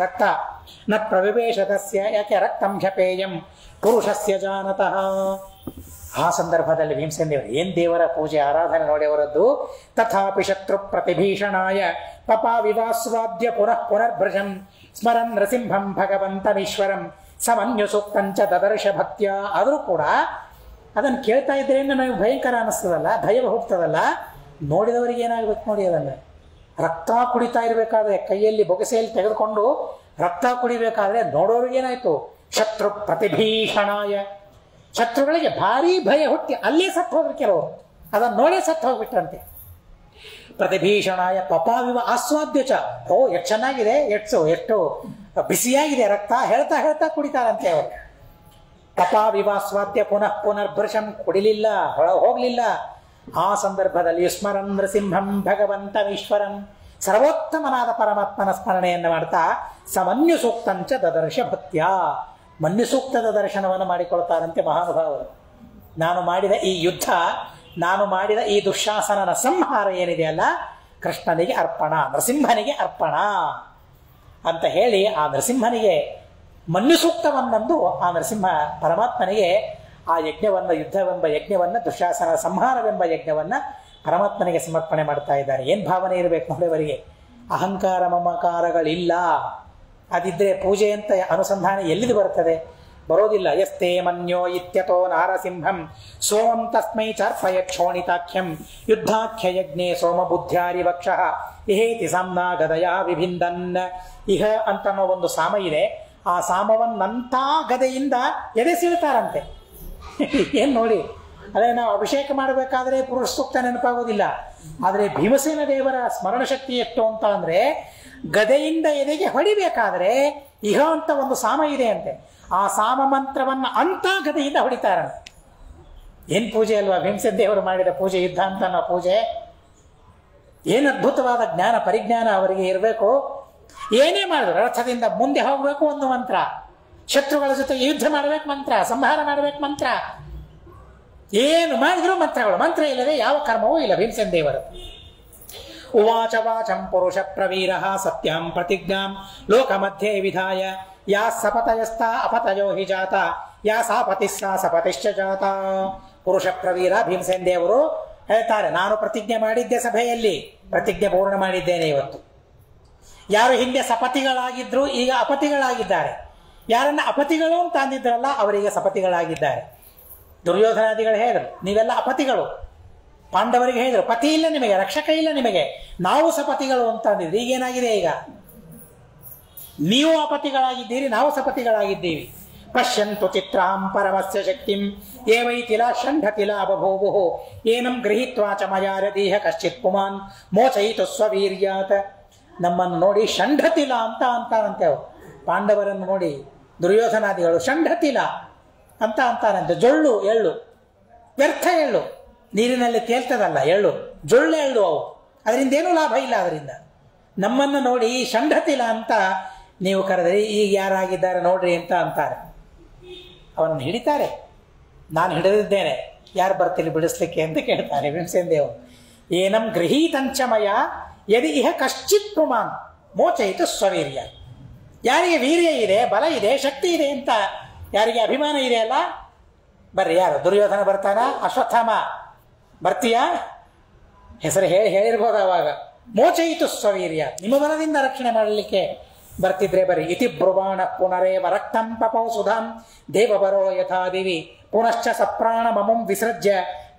Speaker 1: ರಕ್ತ. ನ ಪ್ರವಿವೇಶದಸ್ಯ, ಯಾಕೆ ರಕ್ತಂ ಝಪೇಯಂ ಪುರುಷಸ್ಯ ಜಾನತಃ. ಆ ಸಂದರ್ಭದಲ್ಲಿ ಭೀಮಸೇನ ದೇವರು ಏನು ದೇವರ ಪೂಜೆ ಆರಾಧನೆ ನೋಡಿ ಅವರದ್ದು. ತಥಾಪಿ ಶತ್ರು ಪ್ರತಿಭೀಷಣಾಯ ಪಪಾವಿವಾಸ್ವಾದ್ಯ ಪುನಃ ಪುನರ್ಭೃಶಂ ಸ್ಮರನ್ ನೃಸಿಂಹಂ ಭಗವಂತಮೀಶ್ವರಂ ಸಮನ್ಯು ಸೂಕ್ತಂಚ ದದರ್ಶ ಭಕ್ತ್ಯ. ಆದರೂ ಕೂಡ ಅದನ್ನು ಕೇಳ್ತಾ ಇದ್ರೆ ನಮಗೆ ಭಯಂಕರ ಅನ್ನಿಸ್ತದಲ್ಲ, ಭಯ ಹುಟ್ಟುತ್ತದಲ್ಲ. ನೋಡಿದವರಿಗೆ ಏನಾಗಬೇಕು ನೋಡಿ, ಅದನ್ನು ರಕ್ತ ಕುಡಿತಾ ಇರಬೇಕಾದ್ರೆ, ಕೈಯಲ್ಲಿ ಬೊಗಸೆಯಲ್ಲಿ ತೆಗೆದುಕೊಂಡು ರಕ್ತ ಕುಡಿಬೇಕಾದ್ರೆ ನೋಡೋರಿಗೆ ಏನಾಯ್ತು, ಶತ್ರು ಪ್ರತಿಭೀಷಣಾಯ, ಶತ್ರುಗಳಿಗೆ ಭಾರೀ ಭಯ ಹುಟ್ಟಿ ಅಲ್ಲೇ ಸತ್ತು ಹೋಗ್ರಿ ಕೆಲವರು. ಅದನ್ನು ನೋಡೇ ಸತ್ತು ಹೋಗ್ಬಿಟ್ರಂತೆ. ಪ್ರತಿಭೀಷಣಾಯ ಪಪಾವಿವ ಆಸ್ವಾದ್ಯ ಚ. ಓ ಎಷ್ಟು ಚೆನ್ನಾಗಿದೆ, ಎಷ್ಟು ಬಿಸಿಯಾಗಿದೆ ರಕ್ತ, ಹೇಳ್ತಾ ಹೇಳ್ತಾ ಕುಡಿತಾರಂತೆ ಅವರು. ಪಪಾವಿವಾಸ್ವಾದ್ಯ ಪುನಃ ಪುನರ್ಭೃಶಂ, ಕುಡಿಲಿಲ್ಲ, ಹೋಗ್ಲಿಲ್ಲ. ಆ ಸಂದರ್ಭದಲ್ಲಿ ಸ್ಮರನ್ ನೃಸಿಂಹಂ ಭಗವಂತಮೀಶ್ವರಂ, ಸರ್ವೋತ್ತಮನಾದ ಪರಮಾತ್ಮನ ಸ್ಮರಣೆಯನ್ನು ಮಾಡ್ತಾ ಸಮನ್ಯು ಸೂಕ್ತಂಚ ದದರ್ಶ ಭಕ್ತ್ಯ, ಮನ್ಯು ಸೂಕ್ತದ ದರ್ಶನವನ್ನು ಮಾಡಿಕೊಳ್ತಾರಂತೆ ಮಹಾನುಭಾವರು. ನಾನು ಮಾಡಿದ ಈ ಯುದ್ಧ, ನಾನು ಮಾಡಿದ ಈ ದುಶ್ಯಾಸನನ ಸಂಹಾರ ಏನಿದೆಯಲ್ಲ, ಕೃಷ್ಣನಿಗೆ ಅರ್ಪಣ, ನರಸಿಂಹನಿಗೆ ಅರ್ಪಣ ಅಂತ ಹೇಳಿ ಆ ನರಸಿಂಹನಿಗೆ ಮನ್ಯು ಸೂಕ್ತವನ್ನಂದು ಆ ನರಸಿಂಹ ಪರಮಾತ್ಮನಿಗೆ ಆ ಯಜ್ಞವನ್ನು, ಯುದ್ಧವೆಂಬ ಯಜ್ಞವನ್ನು, ದುಶ್ಯಾಸನ ಸಂಹಾರವೆಂಬ ಯಜ್ಞವನ್ನು ಪರಮಾತ್ಮನಿಗೆ ಸಮರ್ಪಣೆ ಮಾಡ್ತಾ ಇದ್ದಾರೆ. ಏನು ಭಾವನೆ ಇರಬೇಕು ನೋಡವರಿಗೆ. ಅಹಂಕಾರ ಮಮಕಾರಗಳಿಲ್ಲ. ಅದಿದ್ದರೆ ಪೂಜೆ ಅಂತ ಅನುಸಂಧಾನ ಎಲ್ಲಿದು ಬರ್ತದೆ? ಬರೋದಿಲ್ಲ. ಯಸ್ತೆ ಮನ್ಯೋ ಇತ್ಯತೋ ನಾರಸಿಂಹಂ ಸೋಮಂ ತಸ್ಮೈ ಚಾರ್ಪಯ ಕ್ಷೋಣಿತಾಖ್ಯಂ ಯುದ್ಧಾಖ್ಯ ಯಜ್ಞೆ ಸೋಮಬುದ್ಧ್ಯಾರಿ ವಕ್ಷಃ ಇಹೇತಿ ಸಾಮ್ನಾ ಗದಯ ವಿಭಿಂದನ್. ಇಹ ಅಂತನೋ ಒಂದು ಸಾಮ ಇದೆ. ಆ ಸಾಮವನ್ನಂಥ ಗದೆಯಿಂದ ಎದೆ ಸೀಳ್ತಾರಂತೆ. ಏನು ನೋಡಿ, ಅದೇ ನಾವು ಅಭಿಷೇಕ ಮಾಡಬೇಕಾದ್ರೆ ಪುರುಷ ಸೂಕ್ತ ನೆನಪಾಗೋದಿಲ್ಲ. ಆದರೆ ಭೀಮಸೇನ ದೇವರ ಸ್ಮರಣ ಶಕ್ತಿ ಎಷ್ಟು ಅಂತ ಅಂದರೆ, ಗದೆಯಿಂದ ಎದೆಗೆ ಹೊಡಿಬೇಕಾದ್ರೆ ಇಹ ಅಂತ ಒಂದು ಸಾಮ ಇದೆ ಅಂತೆ. ಆ ಸಾಮ ಮಂತ್ರವನ್ನು ಅಂತ ಗದೆಯಿಂದ ಹೊಡಿತಾರಂತೆ. ಏನು ಪೂಜೆ ಅಲ್ವಾ ಭೀಮಸೇನ ದೇವರು ಮಾಡಿದ ಪೂಜೆ, ಯುದ್ಧ ಅಂತ ಅನ್ನೋ ಪೂಜೆ. ಏನು ಅದ್ಭುತವಾದ ಜ್ಞಾನ ಪರಿಜ್ಞಾನ ಅವರಿಗೆ ಇರಬೇಕು. ಏನೇ ಮಾಡಿದ್ರು ರಥದಿಂದ ಮುಂದೆ ಹೋಗಬೇಕು ಒಂದು ಮಂತ್ರ, ಶತ್ರುಗಳ ಜೊತೆ ಯುದ್ಧ ಮಾಡಬೇಕು ಮಂತ್ರ, ಸಂಹಾರ ಮಾಡಬೇಕು ಮಂತ್ರ, ಏನು ಮಾಡಿದ್ರು ಮಂತ್ರಗಳು. ಮಂತ್ರ ಇಲ್ಲದೆ ಯಾವ ಕರ್ಮವೂ ಇಲ್ಲ ಭೀಮಸೇನ ದೇವರು. ಉವಾಚ ವಾಚಂ ಪುರುಷ ಪ್ರವೀರ ಸತ್ಯಾಂ ಪ್ರತಿಜ್ಞಾಂ ಲೋಕ ಮಧ್ಯೆ ವಿಧಾಯ ಯಾ ಸಪತಯಸ್ಥ ಅಪತಯೋ ಹಿ ಜಾತ ಯಾ ಸಾಪತಿಸ್ಸ ಸಪತಿಶ್ಚ ಜಾತ. ಪುರುಷ ಪ್ರವೀರ ಭೀಮಸೇನ ದೇವರು ಹೇಳ್ತಾರೆ, ನಾನು ಪ್ರತಿಜ್ಞೆ ಮಾಡಿದ್ದೆ ಸಭೆಯಲ್ಲಿ, ಪ್ರತಿಜ್ಞೆ ಪೂರ್ಣ ಮಾಡಿದ್ದೇನೆ ಇವತ್ತು. ಯಾರು ಹಿಂದೆ ಸಪತಿಗಳಾಗಿದ್ರು ಈಗ ಅಪತಿಗಳಾಗಿದ್ದಾರೆ. ಯಾರನ್ನ ಅಪತಿಗಳು ಅಂತ ಅಂದಿದ್ರಲ್ಲ ಅವರಿಗೆ ಸಪತಿಗಳಾಗಿದ್ದಾರೆ. ದುರ್ಯೋಧನಾದಿಗಳು ಹೇಳಿದ್ರು, ನೀವೆಲ್ಲ ಅಪತಿಗಳು. ಪಾಂಡವರಿಗೆ ಹೇಳಿದ್ರು, ಪತಿ ಇಲ್ಲ ನಿಮಗೆ, ರಕ್ಷಕ ಇಲ್ಲ ನಿಮಗೆ, ನಾವು ಸಪತಿಗಳು ಅಂತ ಅಂದಿದ್ರು. ಈಗೇನಾಗಿದೆ? ಈಗ ನೀವು ಅಪತಿಗಳಾಗಿದ್ದೀರಿ, ನಾವು ಸಪತಿಗಳಾಗಿದ್ದೀವಿ. ಪಶ್ಯಂತು ಚಿತ್ರಾಂ ಪರಮಸ್ಯ ಶಕ್ತಿಂ ಏವೈತಿಲ ಷಂಢತಿಲ ಬಭೂವು ಏನಂ ಗೃಹೀತ್ವಾ ಚ ಮಯಾರದೀಹ ಕಶ್ಚಿತ್ ಪುಮಾನ್ ಮೋಚಯಿತು ಸ್ವವೀರ್ಯಾತ್. ನಮ್ಮನ್ನು ನೋಡಿ ಷಂಢತಿಲ ಅಂತ ಅಂತಾರಂತೆ ಅವರು. ಪಾಂಡವರನ್ನು ನೋಡಿ ದುರ್ಯೋಧನಾದಿಗಳು ಷಂಢತಿಲ ಅಂತ ಅಂತಾರಂತೆ. ಜೊಳ್ಳು ಎಳ್ಳು, ವ್ಯರ್ಥ ಎಳ್ಳು, ನೀರಿನಲ್ಲಿ ತೇಲ್ತದಲ್ಲ ಎಳ್ಳು, ಜೊಳ್ಳು ಎಳ್ಳು ಅವು, ಅದರಿಂದ ಏನೂ ಲಾಭ ಇಲ್ಲ. ಅದರಿಂದ ನಮ್ಮನ್ನು ನೋಡಿ ಷಂಢತಿಲ ಅಂತ ನೀವು ಕರೆದ್ರಿ, ಈಗ ಯಾರಾಗಿದ್ದಾರೆ ನೋಡ್ರಿ ಅಂತ ಅಂತಾರೆ. ಅವನನ್ನು ಹಿಡಿತಾರೆ. ನಾನು ಹಿಡಿದಿದ್ದೇನೆ, ಯಾರು ಬರ್ತೀರಿ ಬಿಡಿಸ್ಲಿಕ್ಕೆ ಅಂತ ಕೇಳ್ತಾರೆ ಭೀಮಸೇನ ದೇವರು. ಏನಂ ಗೃಹೀತಂಚಮಯ ಯದಿ ಇಹ ಕಶ್ಚಿತ್ ಪುಮಾನ್ ಮೋಚಯಿತು ಸ್ವವೀರ್ಯ. ಯಾರಿಗೆ ವೀರ್ಯ ಇದೆ, ಬಲ ಇದೆ, ಶಕ್ತಿ ಇದೆ ಅಂತ ಯಾರಿಗೆ ಅಭಿಮಾನ ಇದೆ ಅಲ್ಲ, ಬರ್ರಿ. ಯಾರು? ದುರ್ಯೋಧನ ಬರ್ತಾನ? ಅಶ್ವತ್ಥಾಮ ಬರ್ತೀಯಾ? ಹೆಸರು ಹೇಳಿರ್ಬೋದು ಅವಾಗ. ಮೋಚಯಿತು ಸ್ವವೀರ್ಯ, ನಿಮ್ಮ ಬಲದಿಂದ ರಕ್ಷಣೆ ಮಾಡಲಿಕ್ಕೆ ಬರ್ತಿದ್ರೆ ಬರೀ. ಇತಿ ಬ್ರುವಾಣ ಪುನರೇವ ರಕ್ತಂ ಪಪೌ ಸುಧಾಂ ದೇವಬರೋ ಯಥಾ ದಿವಿ ಪುನಶ್ಚ ಸಪ್ರಾಣ ಮಮಂ ವಿಸೃಜ್ಯ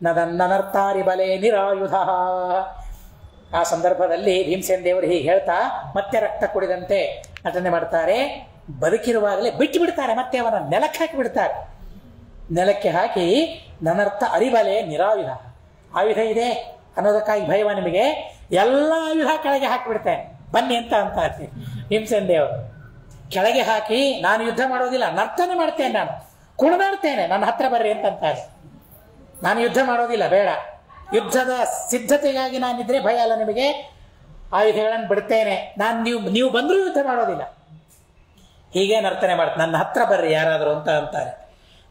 Speaker 1: ನದನ್ನನರ್ತಾರಿ ಬಲೆ ನಿರಾಯುಧ. ಆ ಸಂದರ್ಭದಲ್ಲಿ ಭೀಮಸೇನ ದೇವರು ಹೀಗೆ ಹೇಳ್ತಾ ಮತ್ತೆ ರಕ್ತ ಕುಡಿದಂತೆ ನಟನೆ ಮಾಡ್ತಾರೆ. ಬದುಕಿರುವಾಗಲೇ ಬಿಟ್ಟು ಬಿಡ್ತಾರೆ, ಮತ್ತೆ ಅವನ ನೆಲಕ್ಕೆ ಹಾಕಿ ಬಿಡ್ತಾರೆ. ನೆಲಕ್ಕೆ ಹಾಕಿ ನನರ್ಥ ಅರಿಬಲೆ ನಿರಾಯುಧ. ಆಯುಧ ಇದೆ ಅನ್ನೋದಕ್ಕಾಗಿ ಭಯವ ನಿಮಗೆ, ಎಲ್ಲ ಆಯುಧ ಕೆಳಗೆ ಹಾಕಿಬಿಡ್ತೇನೆ ಬನ್ನಿ ಅಂತ ಇರ್ತೀನಿ ಭೀಮಸೇನ ದೇವರು. ಕೆಳಗೆ ಹಾಕಿ ನಾನು ಯುದ್ಧ ಮಾಡೋದಿಲ್ಲ, ನರ್ತನೆ ಮಾಡ್ತೇನೆ, ನಾನು ಕುಣಿದಾಡ್ತೇನೆ, ನನ್ನ ಹತ್ರ ಬರ್ರಿ ಅಂತಾರೆ. ನಾನು ಯುದ್ಧ ಮಾಡೋದಿಲ್ಲ, ಬೇಡ. ಯುದ್ಧದ ಸಿದ್ಧತೆಗಾಗಿ ನಾನಿದ್ರೆ ಭಯ ಅಲ್ಲ ನಿಮಗೆ, ಆಯುಧಗಳನ್ನು ಬಿಡ್ತೇನೆ ನಾನು, ನೀವು ಬಂದರೂ ಯುದ್ಧ ಮಾಡೋದಿಲ್ಲ. ಹೀಗೆ ನರ್ತನೆ ಮಾಡ್ತೇನೆ, ನನ್ನ ಹತ್ರ ಬರ್ರಿ ಯಾರಾದರೂ ಅಂತ ಅಂತಾರೆ.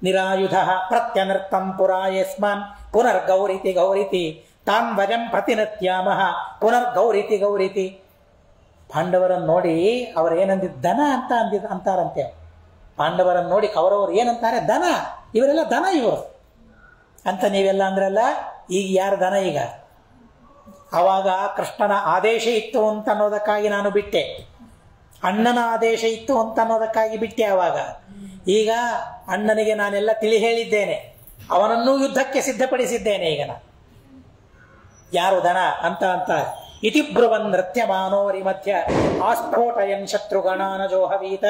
Speaker 1: ನಿರಾಯುಧ ಪ್ರತ್ಯನರ್ತಂ ಪುರಾಯಸ್ಮಾನ್ ಪುನರ್ಗೌರಿತಿ ಗೌರಿತಿ ತಾನ್ ವಜಂ ಪ್ರತಿನತ್ಯಾಮಹ ಪುನರ್ಗೌರಿತಿ ಗೌರಿತಿ. ಪಾಂಡವರನ್ನು ನೋಡಿ ಅವರು ಏನಂದಿದ್ದು ದನ ಅಂತ ಅಂತಾರಂತೆ. ಪಾಂಡವರನ್ನು ನೋಡಿ ಕೌರವರು ಏನಂತಾರೆ? ದನ, ಇವರೆಲ್ಲ ದನ ಇವರು ಅಂತ ನೀವೆಲ್ಲ ಅಂದ್ರಲ್ಲ. ಈಗ ಯಾರು ದನ? ಈಗ ಆವಾಗ ಕೃಷ್ಣನ ಆದೇಶ ಇತ್ತು ಅಂತ ಅನ್ನೋದಕ್ಕಾಗಿ ನಾನು ಬಿಟ್ಟೆ, ಅಣ್ಣನ ಆದೇಶ ಇತ್ತು ಅಂತ ಅನ್ನೋದಕ್ಕಾಗಿ ಬಿಟ್ಟೆ. ಆವಾಗ ಈಗ ಅಣ್ಣನಿಗೆ ನಾನೆಲ್ಲ ತಿಳಿ ಹೇಳಿದ್ದೇನೆ, ಅವನನ್ನೂ ಯುದ್ಧಕ್ಕೆ ಸಿದ್ಧಪಡಿಸಿದ್ದೇನೆ. ಈಗ ನಾನು ಯಾರು ದನ ಅಂತ ಅಂತಾರೆ. ಇತಿ ಬ್ರುವನ್ ನೃತ್ಯಮಾನೋರಿ ಮಧ್ಯ ಆಸ್ಫೋಟಯನ್ ಶತ್ರುಗಣಾನಜೋಹವೀತ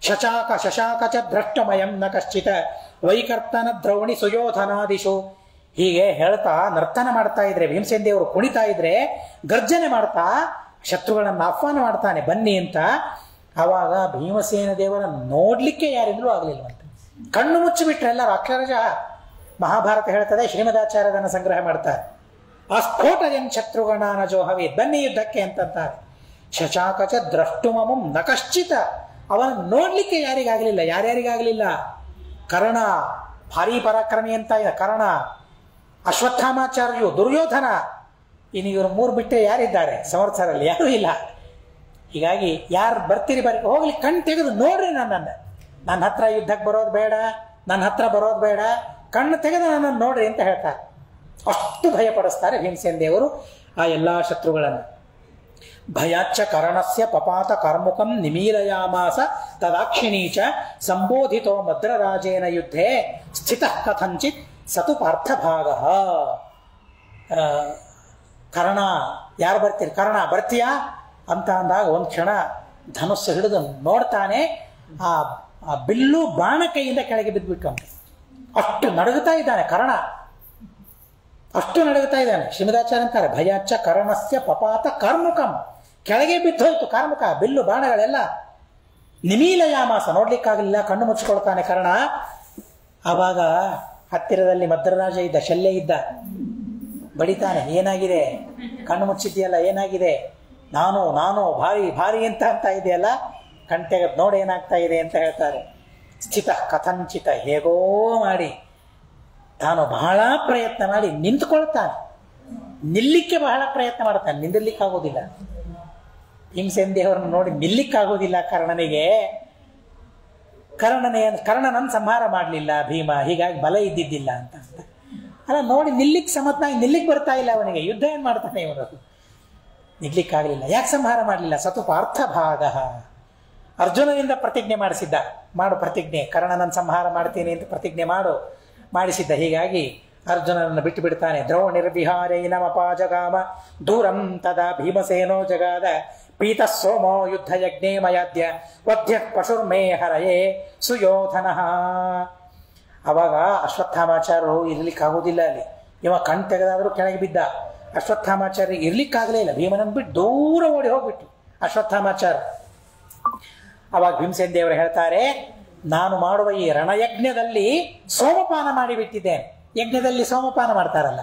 Speaker 1: ಶಶಾಕ ಚ ದ್ರಷ್ಟಮಯಂ ನ ಕಶ್ಚಿತ ವೈಕರ್ತನ ದ್ರೌಣಿ ಸುಯೋಧನಾದಿಶು. ಹೀಗೆ ಹೇಳ್ತಾ ನರ್ತನ ಮಾಡ್ತಾ ಇದ್ರೆ ಭೀಮಸೇನ ದೇವರು, ಕುಣಿತಾ ಇದ್ರೆ ಗರ್ಜನೆ ಮಾಡ್ತಾ ಶತ್ರುಗಳನ್ನು ಆಹ್ವಾನ ಮಾಡ್ತಾನೆ ಬನ್ನಿ ಅಂತ. ಆವಾಗ ಭೀಮಸೇನ ದೇವರ ನೋಡ್ಲಿಕ್ಕೆ ಯಾರಿಂದಲೂ ಆಗಲಿಲ್ವಂತೆ. ಕಣ್ಣು ಮುಚ್ಚಿಬಿಟ್ರೆ ಎಲ್ಲರೂ. ಅಕ್ಷರಶಃ ಮಹಾಭಾರತ ಹೇಳ್ತದೆ, ಶ್ರೀಮದಾಚಾರ್ಯರನ್ನು ಸಂಗ್ರಹ ಮಾಡ್ತಾರೆ. ಅಸ್ಫೋಟಯನ್ ಶತ್ರುಗಣಾನ ಜೋಹವಿ, ಬನ್ನಿ ಯುದ್ಧಕ್ಕೆ ಅಂತಂತಾರೆ. ಶಶಾಕಚ ದ್ರಷ್ಟುಮಮಂ ನ ಕಶ್ಚಿತ, ಅವನ ನೋಡ್ಲಿಕ್ಕೆ ಯಾರಿಗಾಗಲಿಲ್ಲ. ಯಾರ್ಯಾರಿಗಾಗಲಿಲ್ಲ? ಕರ್ಣ ಭಾರೀ ಪರಾಕ್ರಮಿ ಅಂತ ಕರ್ಣ, ಅಶ್ವತ್ಥಾಮಾಚಾರ್ಯರು, ದುರ್ಯೋಧನ, ಇನ್ನು ಇವರು ಮೂರು ಬಿಟ್ಟರೆ ಯಾರಿದ್ದಾರೆ ಸಮರ್ಥರಲ್ಲಿ? ಯಾರೂ ಇಲ್ಲ. ಹೀಗಾಗಿ ಯಾರು ಬರ್ತೀರಿ ಬರ್ರಿ, ಹೋಗ್ಲಿ ಕಣ್ ತೆಗೆದು ನೋಡ್ರಿ ನನ್ನನ್ನು. ನನ್ನ ಹತ್ರ ಯುದ್ಧಕ್ಕೆ ಬರೋದು ಬೇಡ, ನನ್ನ ಹತ್ರ ಬರೋದು ಬೇಡ, ಕಣ್ಣು ತೆಗೆದು ನನ್ನನ್ನು ನೋಡ್ರಿ ಅಂತ ಹೇಳ್ತಾರೆ. ಅಷ್ಟು ಭಯಪಡಿಸ್ತಾರೆ ಭೀಮಸೇನ ದೇವರು ಆ ಎಲ್ಲ ಶತ್ರುಗಳನ್ನು. ಭಯಾಚ್ಚ ಕರ್ಣಸ್ಯ ಪಪಾತ ಕರ್ಮುಕಂ ನಿಮೀಲಯಾಮಾಸ ತದಾಕ್ಷಿಣೀಚ ಸಂಬೋಧಿತೋ ಮದ್ರರಾಜೇನ ಯುದ್ಧೇ ಸ್ಥಿತ ಕಥಂಚಿತ್ ಸತು ಪಾರ್ಥಭಾಗ. ಕರ್ಣ, ಯಾರು ಬರ್ತೀರಿ? ಕರ್ಣ ಬರ್ತೀಯಾ ಅಂತ ಅಂದಾಗ ಒಂದು ಕ್ಷಣ ಧನುಸ್ಸು ಹಿಡಿದು ನೋಡ್ತಾನೆ. ಆ ಬಿಲ್ಲು ಬಾಣ ಕೈಯಿಂದ ಕೆಳಗೆ ಬಿದ್ದುಬಿಟ್ಟು ಅಷ್ಟು ನಡುಗುತ್ತಾ ಇದ್ದಾನೆ ಕರ್ಣ, ಅಷ್ಟು ನಡುಗುತ್ತಾ ಇದ್ದಾನೆ. ಶ್ರೀಮದಾಚಾರ್ಯ ಅಂತಾರೆ, ಭಯಾಚ್ಚ ಕರ್ಣಸ್ಯ ಪಪಾತ ಕಾರ್ಮುಕಂ, ಕೆಳಗೆ ಬಿದ್ದೋಯ್ತು ಕಾರ್ಮುಕ, ಬಿಲ್ಲು ಬಾಣಗಳೆಲ್ಲ. ನಿಮೀಲಯಾಮಾಸ, ನೋಡ್ಲಿಕ್ಕಾಗಲಿಲ್ಲ, ಕಣ್ಣು ಮುಚ್ಚಿಕೊಳ್ತಾನೆ ಕರ್ಣ. ಆವಾಗ ಹತ್ತಿರದಲ್ಲಿ ಮದ್ರರಾಜ ಇದ್ದ, ಶಲ್ಯ ಇದ್ದ, ಬಡಿತಾನೆ. ಏನಾಗಿದೆ? ಕಣ್ಣು ಮುಚ್ಚಿದ್ಯಲ್ಲ, ಏನಾಗಿದೆ? ನಾನು ಭಾರಿ ಭಾರಿ ಅಂತ ಇದೆಯಲ್ಲ, ಕಣ್ತೆಗೆದು ನೋಡಿ ಏನಾಗ್ತಾ ಇದೆ ಅಂತ ಹೇಳ್ತಾರೆ. ಸ್ಥಿತ ಕಥಂಚಿತ, ಹೇಗೋ ಮಾಡಿ ತಾನು ಬಹಳ ಪ್ರಯತ್ನ ಮಾಡಿ ನಿಂತ್ಕೊಳ್ತಾನೆ. ನಿಲ್ಲಿಕ್ಕೆ ಬಹಳ ಪ್ರಯತ್ನ ಮಾಡ್ತಾನೆ, ನಿಂದಿರ್ಲಿಕ್ಕಾಗೋದಿಲ್ಲ. ಭೀಮಸೇನ ದೇವರನ್ನು ನೋಡಿ ನಿಲ್ಲಿಕ್ಕಾಗೋದಿಲ್ಲ ಕರ್ಣನಿಗೆ. ಕರ್ಣನನ್ನು ಸಂಹಾರ ಮಾಡಲಿಲ್ಲ ಭೀಮ, ಹೀಗಾಗಿ ಬಲ ಇದ್ದಿದ್ದಿಲ್ಲ ಅಂತ ಅಲ್ಲ, ನೋಡಿ ನಿಲ್ಲಿಕ್ಕೆ ಸಮತ್ನಾಗಿ ನಿಲ್ಲಿಕ್ಕೆ ಬರ್ತಾ ಇಲ್ಲ ಅವನಿಗೆ. ಯುದ್ಧ ಏನು ಮಾಡ್ತಾನೆ ಇವನು? ನಿಲ್ಲಿಕ್ಕಾಗಲಿಲ್ಲ. ಯಾಕೆ ಸಂಹಾರ ಮಾಡಲಿಲ್ಲ? ಸತು ಪಾರ್ಥಭಾಗ. ಅರ್ಜುನನಿಂದ ಪ್ರತಿಜ್ಞೆ ಮಾಡು ಪ್ರತಿಜ್ಞೆ, ಕರ್ಣನನ್ನು ಸಂಹಾರ ಮಾಡ್ತೀನಿ ಅಂತ ಪ್ರತಿಜ್ಞೆ ಮಾಡಿಸಿದ್ದ. ಹೀಗಾಗಿ ಅರ್ಜುನನನ್ನು ಬಿಟ್ಟು ಬಿಡ್ತಾನೆ. ದ್ರೋಣಿರ್ವಿಹಾರೈನಮಪಾಜಗಾಮ ದೂರಂ ತದಾ ಭೀಮಸೇನೋ ಜಗಾದ ಪೀತ ಸೋಮೋ ಯುದ್ಧ ಯಜ್ಞೇ ಮಯಾದ್ಯ ವಧ್ಯ ಪಶುರ್ಮೇ ಹರಯೇ ಸುಯೋಧನ. ಅವಾಗ ಅಶ್ವತ್ಥಾಮಾಚಾರ್ಯರು ಇರ್ಲಿಕ್ಕಾಗೋದಿಲ್ಲ ಅಲ್ಲಿ. ಇವ ಕಣ್ ತೆಗೆದಾದರೂ ಕೆಳಗೆ ಬಿದ್ದ. ಅಶ್ವತ್ಥಾಮಾಚಾರ್ಯ ಇರ್ಲಿಕ್ಕಾಗಲೇ ಇಲ್ಲ. ಭೀಮನನ್ನು ಬಿಟ್ಟು ದೂರ ಓಡಿ ಹೋಗ್ಬಿಟ್ಟು ಅಶ್ವತ್ಥಾಮಾಚಾರ್ಯ. ಅವಾಗ ಭೀಮಸೇನ ದೇವರು ಹೇಳ್ತಾರೆ, ನಾನು ಮಾಡುವ ಈ ರಣಯಜ್ಞದಲ್ಲಿ ಸೋಮಪಾನ ಮಾಡಿಬಿಟ್ಟಿದ್ದೇನೆ. ಯಜ್ಞದಲ್ಲಿ ಸೋಮಪಾನ ಮಾಡ್ತಾರಲ್ಲ,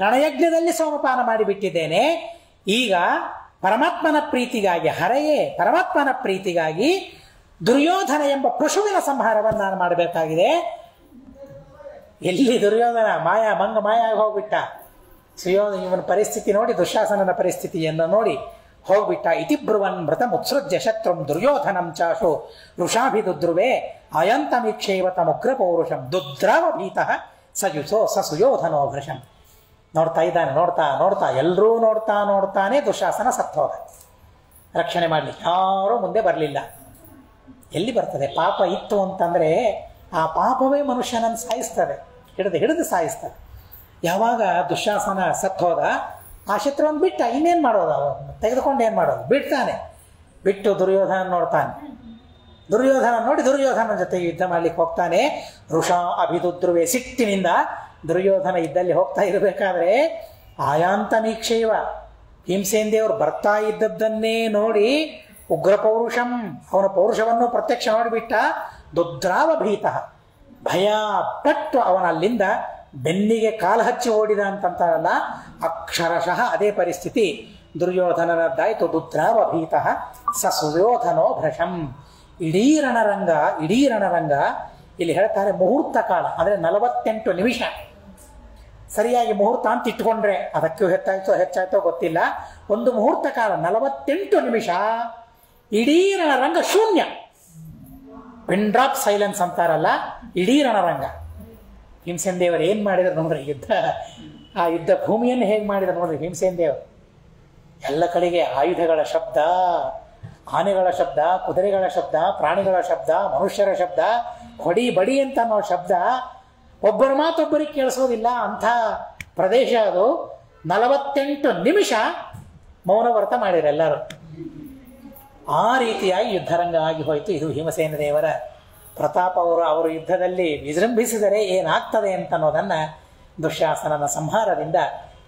Speaker 1: ರಣಯಜ್ಞದಲ್ಲಿ ಸೋಮಪಾನ ಮಾಡಿಬಿಟ್ಟಿದ್ದೇನೆ. ಈಗ ಪರಮಾತ್ಮನ ಪ್ರೀತಿಗಾಗಿ, ಹರೆಯೇ ಪರಮಾತ್ಮನ ಪ್ರೀತಿಗಾಗಿ ದುರ್ಯೋಧನ ಎಂಬ ಪಶುವಿನ ಸಂಹಾರವನ್ನು ನಾನು ಮಾಡಬೇಕಾಗಿದೆ. ಎಲ್ಲಿ ದುರ್ಯೋಧನ ಮಾಯ ಆಗಿ ಹೋಗ್ಬಿಟ್ಟ. ಇವನ ಪರಿಸ್ಥಿತಿ ನೋಡಿ, ದುಶ್ಯಾಸನನ ಪರಿಸ್ಥಿತಿಯನ್ನು ನೋಡಿ ಹೋಗ್ಬಿಟ್ಟ. ಇತಿ ಬ್ರುವನ್ ಮೃತ ಮುತ್ಸೃಜ್ಯ ಶತ್ರುಂ ದುರ್ಯೋಧನಂ ಚಾಶು ಋಷಾಭಿದುದ್ರುವೆ ಅಯಂತಮೀಕ್ಷೇವ ತಮುಗ್ರ ಪೌರುಷಂ ದುದ್ರಾವ ಭೀತಃ ಸುಯೋಧನೋ ಭೃಶಂ. ನೋಡ್ತಾ ಇದ್ದಾನೆ, ನೋಡ್ತಾ ಎಲ್ಲರೂ ನೋಡ್ತಾನೆ ದುಶ್ಯಾಸನ ಸತ್ತೋದ. ರಕ್ಷಣೆ ಮಾಡಲಿಕ್ಕೆ ಯಾರೂ ಮುಂದೆ ಬರಲಿಲ್ಲ. ಎಲ್ಲಿ ಬರ್ತದೆ? ಪಾಪ ಇತ್ತು ಅಂತಂದರೆ ಆ ಪಾಪವೇ ಮನುಷ್ಯನನ್ನು ಸಾಯಿಸ್ತದೆ, ಹಿಡಿದು ಸಾಯಿಸ್ತದೆ. ಯಾವಾಗ ದುಶ್ಯಾಸನ ಸತ್ತೋದ, ಆ ಶತ್ರುವನ್ನು ಬಿಟ್ಟ, ಇನ್ನೇನು ಮಾಡೋದು? ಅವನು ತೆಗೆದುಕೊಂಡು ಏನು ಮಾಡೋದು? ಬಿಟ್ಟು ದುರ್ಯೋಧನ ನೋಡ್ತಾನೆ. ದುರ್ಯೋಧನ ನೋಡಿ ದುರ್ಯೋಧನ ಜೊತೆಗೆ ಯುದ್ಧ ಮಾಡ್ಲಿಕ್ಕೆ ಹೋಗ್ತಾನೆ. ಋಷಾ ಅಭಿದುದ್ರುವೆ, ಸಿಟ್ಟಿನಿಂದ ದುರ್ಯೋಧನ ಇದ್ದಲ್ಲಿ ಹೋಗ್ತಾ ಇರಬೇಕಾದ್ರೆ ಆಯಾಂತಮೀಕ್ಷೇವ, ಭೀಮಸೇನ ದೇವರು ಬರ್ತಾ ಇದ್ದದ್ದನ್ನೇ ನೋಡಿ ಉಗ್ರ ಪೌರುಷಂ, ಅವನ ಪೌರುಷವನ್ನು ಪ್ರತ್ಯಕ್ಷ ನೋಡಿಬಿಟ್ಟ. ದುದ್ರಾವ ಭೀತಃ, ಭಯ ಪಟ್ಟು ಅವನಲ್ಲಿಂದ ಬೆನ್ನಿಗೆ ಕಾಲು ಹಚ್ಚಿ ಓಡಿದ ಅಂತಂತಾರಲ್ಲ, ಅಕ್ಷರಶಃ ಅದೇ ಪರಿಸ್ಥಿತಿ ದುರ್ಯೋಧನನದ್ದಾಯ್ತು. ದುದ್ರಾವ ಭೀತಃ ಸುಯೋಧನೋ ಭೃಶಂ. ಇಡೀ ರಣರಂಗ ಇಲ್ಲಿ ಹೇಳ್ತಾರೆ ಮುಹೂರ್ತ ಕಾಲ, ಅಂದರೆ 48 ನಿಮಿಷ. ಸರಿಯಾಗಿ ಮುಹೂರ್ತ ಅಂತ ಇಟ್ಕೊಂಡ್ರೆ ಅದಕ್ಕೂ ಹೆಚ್ಚಾಯ್ತೋ ಗೊತ್ತಿಲ್ಲ. ಒಂದು ಮುಹೂರ್ತ ಕಾಲ 48 ನಿಮಿಷ ಇಡೀ ರಣರಂಗ ಶೂನ್ಯ. ಪಿನ್ ಡ್ರಾಪ್ ಸೈಲೆನ್ಸ್ ಅಂತಾರಲ್ಲ, ಇಡೀ ರಣರಂಗ. ಭೀಮಸೇನ ದೇವರು ಏನು ಮಾಡಿದ್ರು ನೋಡ್ರಿ, ಆ ಯುದ್ಧ ಭೂಮಿಯನ್ನು ಹೇಗೆ ಮಾಡಿದ್ರು ನೋಡ್ರಿ ಭೀಮಸೇನ ದೇವರು. ಎಲ್ಲ ಕಡೆಗೆ ಆಯುಧಗಳ ಶಬ್ದ, ಆನೆಗಳ ಶಬ್ದ, ಕುದುರೆಗಳ ಶಬ್ದ, ಪ್ರಾಣಿಗಳ ಶಬ್ದ, ಮನುಷ್ಯರ ಶಬ್ದ, ಹೊಡಿ ಬಡಿ ಅಂತ ಅನ್ನೋ ಶಬ್ದ, ಒಬ್ಬರ ಮಾತೊಬ್ಬರಿಗೆ ಕೇಳಿಸೋದಿಲ್ಲ ಅಂಥ ಪ್ರದೇಶ ಅದು. 48 ನಿಮಿಷ ಮೌನವ್ರತ ಮಾಡಿರೆಲ್ಲರೂ. ಆ ರೀತಿಯಾಗಿ ಯುದ್ಧರಂಗ ಆಗಿ ಹೋಯಿತು. ಇದು ಭೀಮಸೇನ ದೇವರ ಪ್ರತಾಪ. ಅವರು ಯುದ್ಧದಲ್ಲಿ ವಿಜೃಂಭಿಸಿದರೆ ಏನಾಗ್ತದೆ ಅಂತ ಅನ್ನೋದನ್ನು ದುಶ್ಯಾಸನನ ಸಂಹಾರದಿಂದ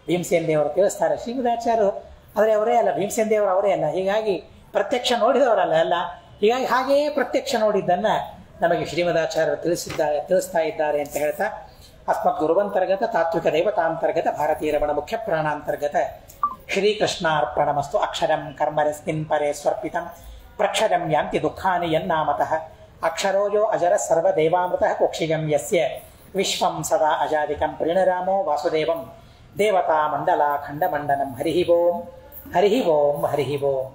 Speaker 1: ಭೀಮಸೇನ ದೇವರು ತಿಳಿಸ್ತಾರೆ. ಶ್ರೀಮದಾಚಾರ್ಯರು ಆದರೆ ಅವರೇ ಅಲ್ಲ, ಭೀಮಸೇನ ದೇವರು ಅವರೇ ಅಲ್ಲ, ಹೀಗಾಗಿ ಪ್ರತ್ಯಕ್ಷ ನೋಡಿದವರಲ್ಲ. ಹೀಗಾಗಿ ಹಾಗೆಯೇ ಪ್ರತ್ಯಕ್ಷ ನೋಡಿದ್ದನ್ನು ನಮಗೆ ಶ್ರೀಮದಾಚಾರ್ಯರು ತಿಳಿಸ್ತಾ ಇದ್ದಾರೆ ಅಂತ ಹೇಳ್ತಾ, ಅಸ್ಮತ್ ಗುರುವಂತರ್ಗತ ತಾತ್ವಿಕ ದೇವತಾಂತರ್ಗತ ಭಾರತೀಯ ರಮಣ ಮುಖ್ಯ ಪ್ರಾಣಾಂತರ್ಗತ ಶ್ರೀಕೃಷ್ಣಾರ್ಪಣಮಸ್ತು. ಅಕ್ಷರಂ ಕರ್ಮರಸ್ಮಿನ್ ಪರೇ ಸ್ವರ್ಪಿತಂ ಪ್ರಕ್ಷರಂ ಯಾಂತಿ ದುಃಖಾನಿ ಯನ್ನಾಮತಃ ಅಕ್ಷರೋಯೋ ಅಜರ ಸರ್ವದೇವಾಮೃತಃ ಕುಕ್ಷಿಗಂ ಯಸ್ಯ ವಿಶ್ವಂ ಸದಾ ಅಜಾದಿಕಂ ಪ್ರಣರಾಮೋ ವಾಸುದೇವಂ ದೇವತಾ ಮಂಡಲ ಖಂಡಮಂಡನಂ. ಹರಿ ಓಂ ಹರಿ ಓಂ ಹರಿ ಓಂ.